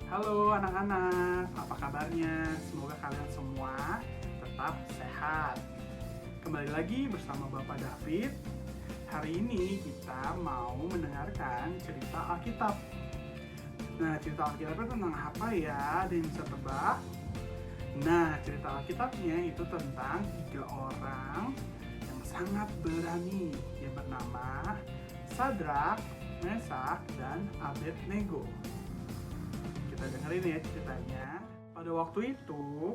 Halo anak-anak, apa kabarnya? Semoga kalian semua tetap sehat. Kembali lagi bersama Bapak David. Hari ini kita mau mendengarkan cerita Alkitab. Nah, cerita Alkitab itu tentang apa ya? Ada yang bisa tebak? Nah, cerita Alkitabnya itu tentang 3 orang yang sangat berani yang bernama Sadrak, Mesak, dan Abednego. Kita dengerin ya ceritanya. Pada waktu itu,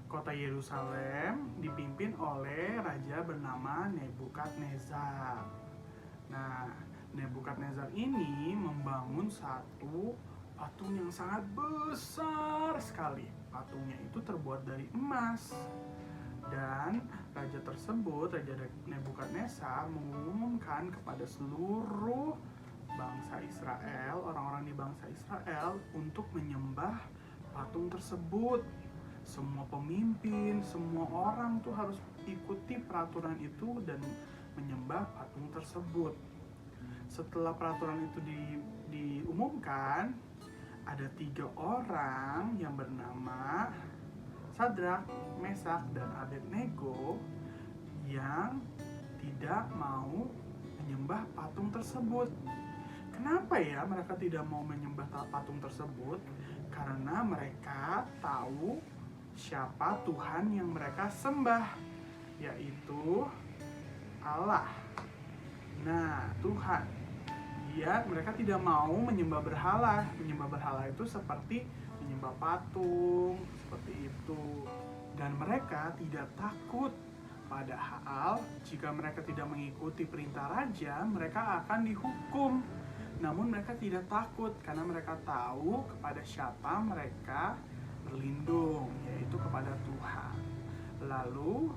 kota Yerusalem dipimpin oleh raja bernama Nebukadnezar. Nah, Nebukadnezar ini membangun satu patung yang sangat besar sekali. Patungnya itu terbuat dari emas. Dan raja tersebut, Raja Nebukadnezar, mengumumkan kepada seluruh bangsa Israel, orang-orang di bangsa Israel untuk menyembah patung tersebut. Semua pemimpin, semua orang tuh harus ikuti peraturan itu dan menyembah patung tersebut. Setelah peraturan itu diumumkan, ada 3 orang yang bernama Sadrak, Mesak, dan Abednego yang tidak mau menyembah patung tersebut. Kenapa ya mereka tidak mau menyembah patung tersebut? Karena mereka tahu siapa Tuhan yang mereka sembah, yaitu Allah. Nah, Tuhan. Mereka tidak mau menyembah berhala. Menyembah berhala itu seperti menyembah patung, seperti itu. Dan mereka tidak takut. Padahal jika mereka tidak mengikuti perintah raja, mereka akan dihukum. Namun mereka tidak takut karena mereka tahu kepada siapa mereka berlindung, yaitu kepada Tuhan. Lalu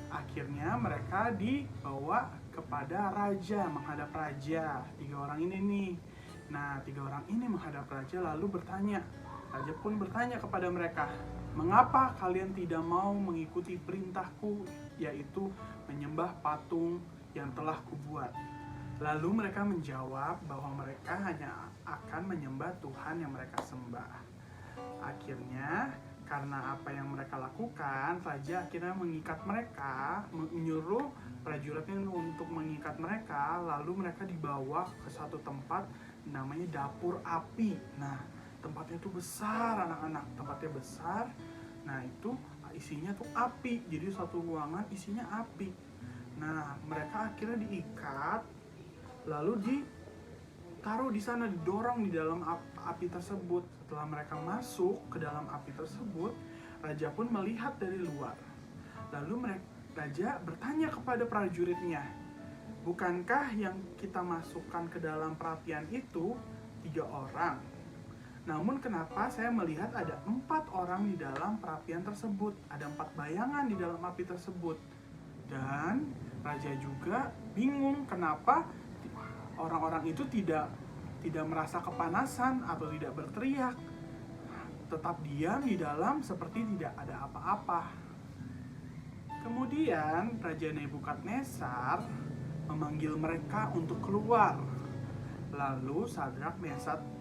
akhirnya mereka dibawa kepada raja, menghadap raja. 3 orang ini nih. Nah, 3 orang ini menghadap raja lalu bertanya. Raja pun bertanya kepada mereka, "Mengapa kalian tidak mau mengikuti perintahku, yaitu menyembah patung yang telah kubuat?" Lalu mereka menjawab bahwa mereka hanya akan menyembah Tuhan yang mereka sembah. Akhirnya, karena apa yang mereka lakukan, raja akhirnya mengikat mereka, menyuruh prajuritnya untuk mengikat mereka, lalu mereka dibawa ke satu tempat namanya dapur api. Nah, tempatnya itu besar anak-anak, tempatnya besar. Nah, itu isinya tuh api, jadi satu ruangan isinya api. Nah, mereka akhirnya diikat, lalu ditaruh di sana, didorong di dalam api tersebut. Setelah mereka masuk ke dalam api tersebut, raja pun melihat dari luar. Lalu raja bertanya kepada prajuritnya, "Bukankah yang kita masukkan ke dalam perapian itu 3 orang? Namun kenapa saya melihat ada 4 orang di dalam perapian tersebut? Ada 4 bayangan di dalam api tersebut." Dan raja juga bingung kenapa orang-orang itu tidak merasa kepanasan atau tidak berteriak, tetap diam di dalam seperti tidak ada apa-apa. Kemudian Raja Nebukadnezar memanggil mereka untuk keluar. Lalu Sadrak,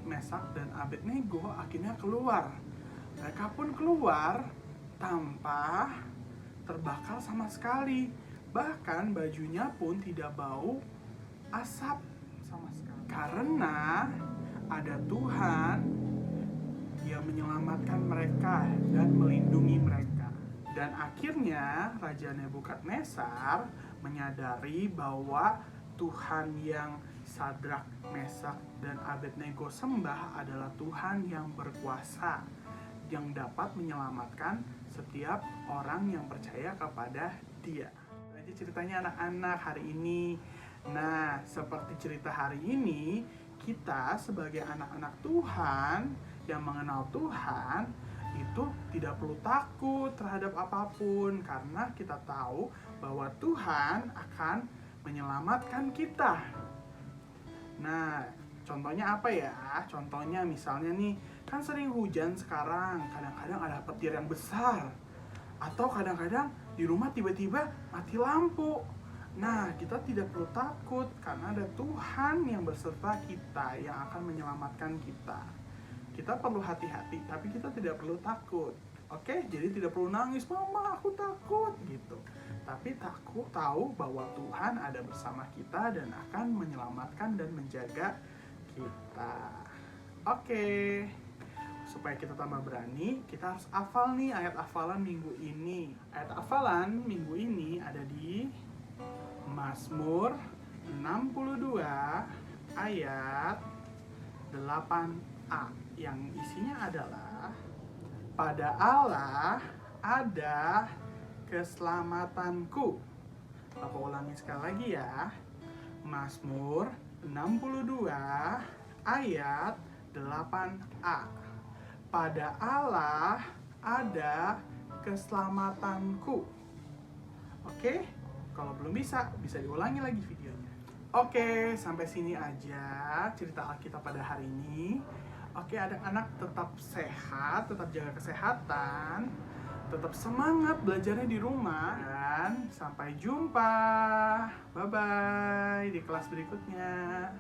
Mesak, dan Abednego akhirnya keluar. Mereka pun keluar tanpa terbakar sama sekali. Bahkan bajunya pun tidak bau asap sama sekali. Karena ada Tuhan yang menyelamatkan mereka dan melindungi mereka. Dan akhirnya Raja Nebukadnezar menyadari bahwa Tuhan yang Sadrak, Mesak, dan Abednego sembah adalah Tuhan yang berkuasa, yang dapat menyelamatkan setiap orang yang percaya kepada Dia. Jadi ceritanya anak-anak hari ini. Nah, seperti cerita hari ini, kita sebagai anak-anak Tuhan yang mengenal Tuhan itu tidak perlu takut terhadap apapun, karena kita tahu bahwa Tuhan akan menyelamatkan kita. Nah, contohnya apa ya? Contohnya misalnya nih, kan sering hujan sekarang, kadang-kadang ada petir yang besar, atau kadang-kadang di rumah tiba-tiba mati lampu. Nah, kita tidak perlu takut karena ada Tuhan yang berserta kita, yang akan menyelamatkan kita. kita perlu hati-hati, tapi kita tidak perlu takut. Oke, jadi tidak perlu nangis, mama aku takut gitu. Tapi tahu bahwa Tuhan ada bersama kita dan akan menyelamatkan dan menjaga kita. Oke, supaya kita tambah berani, kita harus hafal nih ayat hafalan minggu ini. Ayat hafalan minggu ini ada di Mazmur 62 ayat 8a yang isinya adalah pada Allah ada keselamatanku. Bapak ulangi sekali lagi ya. Mazmur 62 ayat 8a. Pada Allah ada keselamatanku. Oke? Kalau belum bisa diulangi lagi videonya. Oke, sampai sini aja cerita Alkitab pada hari ini. Oke, anak-anak tetap sehat, tetap jaga kesehatan, tetap semangat belajarnya di rumah, dan sampai jumpa. Bye-bye di kelas berikutnya.